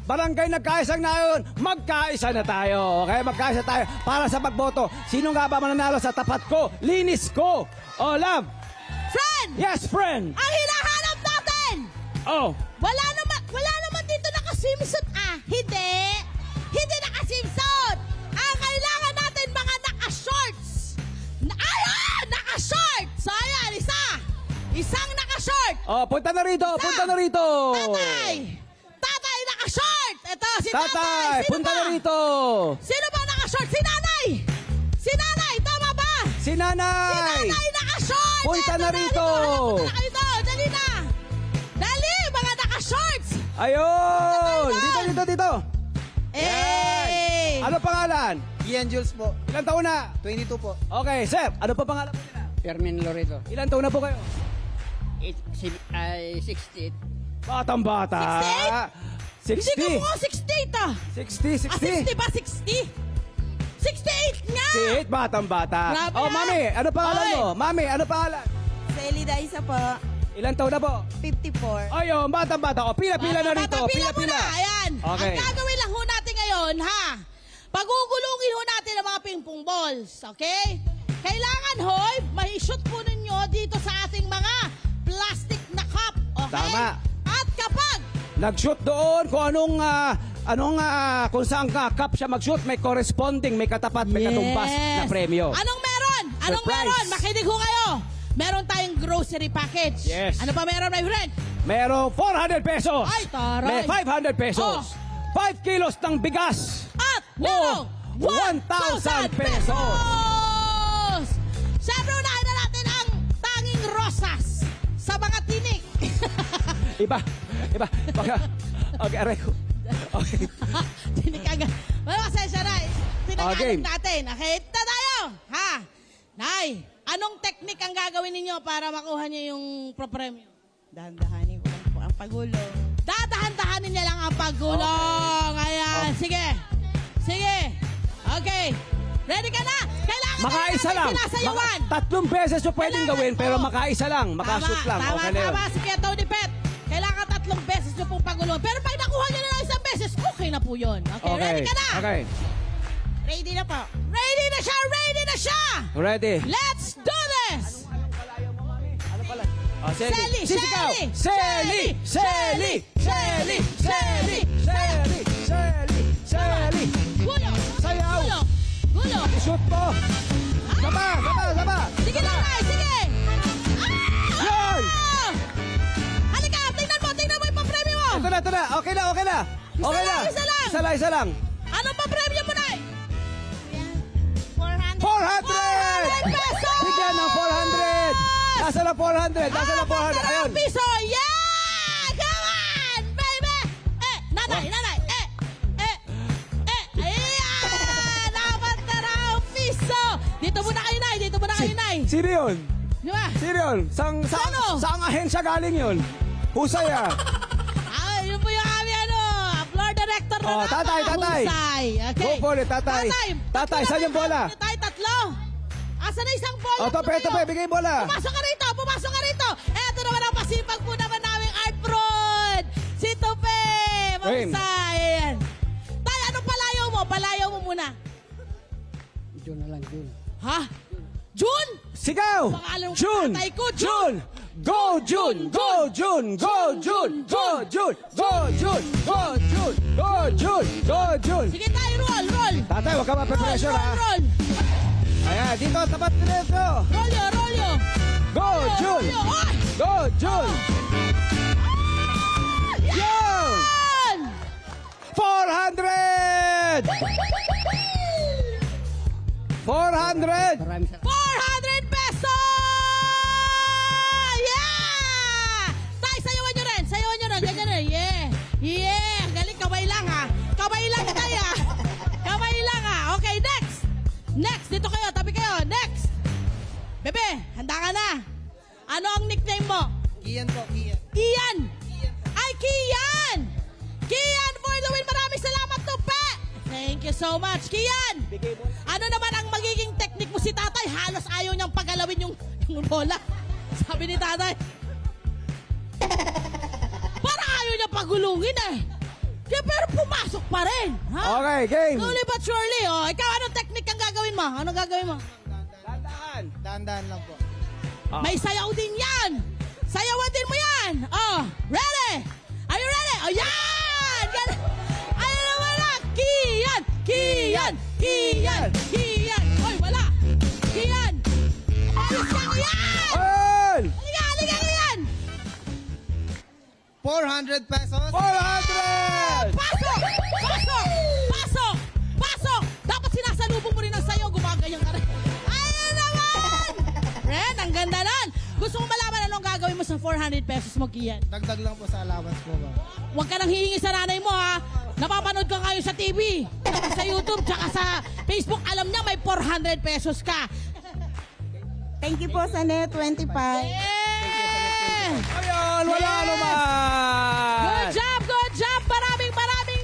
Barangay Nagkaisang Nayon, magkaisa na tayo. Okay, magkaisa tayo para sa pagboto. Sino nga ba mananalo sa tapat ko, linis ko? Oh, love. Friend! Yes, friend. Ang hinahanap natin! Oh. Wala naman dito nakasimsot. Hindi. Hindi nakasimsot. Ang kailangan natin mga naka-shorts. Naka-shorts! So, ayan, isang naka-short. Oh, punta na rito, punta na rito. Tatay, naka-short. Ito, si Tatay. Tatay, punta na rito. Sino ba naka-short? Si Nanay. Si Nanay, tama ba? Si Nanay. Si Nanay naka-short. Punta na rito. Punta na rito. Dali na. Dali, mga naka-shorts. Ayun. Dito. Eh. Ano pangalan? Ian Jules po. Ilan taon na? 22 po. Okay, sir. Ano pa pangalan mo nila? Fermin Loreto. Ilan taon na po kayo? 68. Batang-bata. 68? 60. Hindi ko 68 60. 60 ba? 60? 68 nga! 68, batang-bata. Grabe Oh, mami, ano pangalan mo? Mami, ano pangalan? Selida Isa po, Ilan taon na po? 54. Ayun, batang-bata. O, pila-pila na rito. Pila-pila. Ayan. Okay. Ang gagawin lang ho natin ngayon, ha? Pagugulungin ho natin ang mga ping-pong balls, okay? Kailangan, hoy, mahi-shoot po ninyo dito sa ating mga plastic na cup, okay? Tama. At kapag Nag-shoot doon kung kung saan cup siya mag-shoot, may corresponding, may katapat, may katumbas na premyo. Anong meron? Anong Surprise. meron? Makinig ho kayo. Meron tayong grocery package. Yes. Ano pa meron, my friend? Merong 400 pesos. Ay, taray. May 500 pesos. 5 kilos ng bigas. At merong 1,000 pesos. Siyempre, unahin na natin ang tanging rosas sa mga tinik. Iba. Okay, aray ko. Okay. Tinik agad. Well, pasensya na. Tinagalog game. natin. Okay, ito tayo. Ha? Nay, anong technique ang gagawin ninyo para makuha niyo yung pro-premyo? Dahan-dahanin ko lang po ang pagulong. Dadahan-dahanin niya lang ang pagulong. Ayan. Sige. Okay. Ready ka na? Kailangan Makaisa lang. sinasayawan. 3 beses yung pwedeng Kailangan, gawin, pero oo. makaisa lang. Makashoot lang. Okay na yun. Tama. Si Kuya Tony Pet. Kailangan 3 beses nyo pong pagulong. Pero pag nakuha nyo na lang 1 beses, okay na po yun. Okay, ready ka na? Okay. Ready na po. Ready na siya! Ready. Let's do this! Ano pala? Oh, Selly, Sisigaw. Selly. Selly. Gulo! Sayaw. Gulo! Shoot mo. Saba. Sige lang, ay! Sige! Yun! Halika! Tingnan mo yung papremyo mo! Ito na. Okay na. Isa lang. Anong papremyo mo, Nay? 400. 400! pesos! Bigyan ng 400! Nasa na 400? Ayun. Piso! Yeah! Come on, baby! Nanay! Ayan! Dapat na raw piso! Dito muna kayo, Nay! Sino yun? Di ba? Saang ahensya galing yun? Husay ah. Yun po yung aming floor director na Tatay. Husay. Okay. Go for it, tatay. Tatay, saan yung bola? Tayo, 3. Asa na isang bola? Tope, bigay bola. Pumasok ka rito. Eto naman ang pasipag po naman naming art fraud. Si Tope. Husay. Ayan. Tayo, anong palayaw mo muna. June na lang, June. Ha? June? Sigaw! Pangalan ng June! tatay ko, June! Go June! Sige tayo, roll! Tatay, huwag ka mape-pressure ha. Roll! Ayan, dito, tapat dito. Roll yo! Go June! Ay! Go June! Yun! 400! 400! Maraming salamat. 400 pesos! Yeah! Tay, sayawan nyo rin. Ganyan rin. Yeah! Galing, kamay lang ha. Kamay lang. Okay, next. Dito kayo, tabi kayo. Next. Bebe, handa ka na. Ano ang nickname mo? Ian po, Ian. Ian! Ay, Kian! Kian for the win. Maraming salamat, Tupe! Thank you so much, Kian! Ano naman ang magiging technique mo si tatay? Halos ayaw niyang pagalawin yung bola. Sabi ni tatay. Para ayaw niya pagulungin eh. Kaya pero pa rin. Ha? Okay, game. Slowly but surely. Oh. Ikaw, anong technique ang gagawin mo? Anong gagawin mo? Tandaan. Dahan-dahan lang po. May sayaw din yan. Sayawan din mo yan. Oh, ready? Are you ready? Oh, yan! Ayun naman na. Kian! Kian! Kian! Kian! Oy, wala. Kian! Alis ka, Kian! All! Halika, halika, Kian! 400 pesos. 400! Pasok! Pasok! Pasok! Pasok! Dapat sinasalubong mo rin ang sayo. Gumagayang ka rin. Ayun naman! Ren, ang ganda nun. Gusto mo malaman anong gagawin mo sa 400 pesos mo, Kian? Dagdag lang po sa allowance po ba? Huwag ka nang hihingi sa nanay mo, ha? Napapanood ka ngayon sa TV, sa YouTube, tsaka sa Facebook. Alam niya may 400 pesos ka. Thank you po sa Net 25. Yeah! Ayun, wala Yes! naman! Good job, good job! Maraming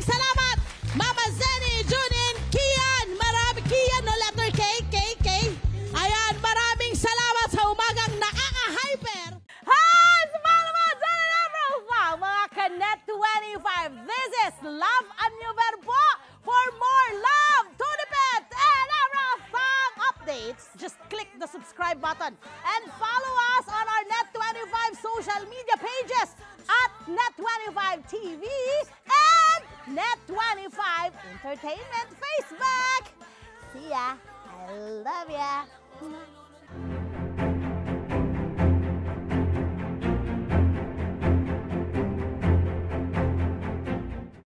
salamat! Mama Zenny, Junin, Kian! Kian, no letter K, K, K. Ayan, maraming salamat sa umagang nakaka-hyper! Hi! Sa mga naman, Zenny na profile, mga Kanet 25. This is Love a New Verbo. For more love, Tunipet, and Everything updates, just click the subscribe button and follow us on our Net25 social media pages at Net25 TV and Net25 Entertainment Facebook. See ya. I love ya.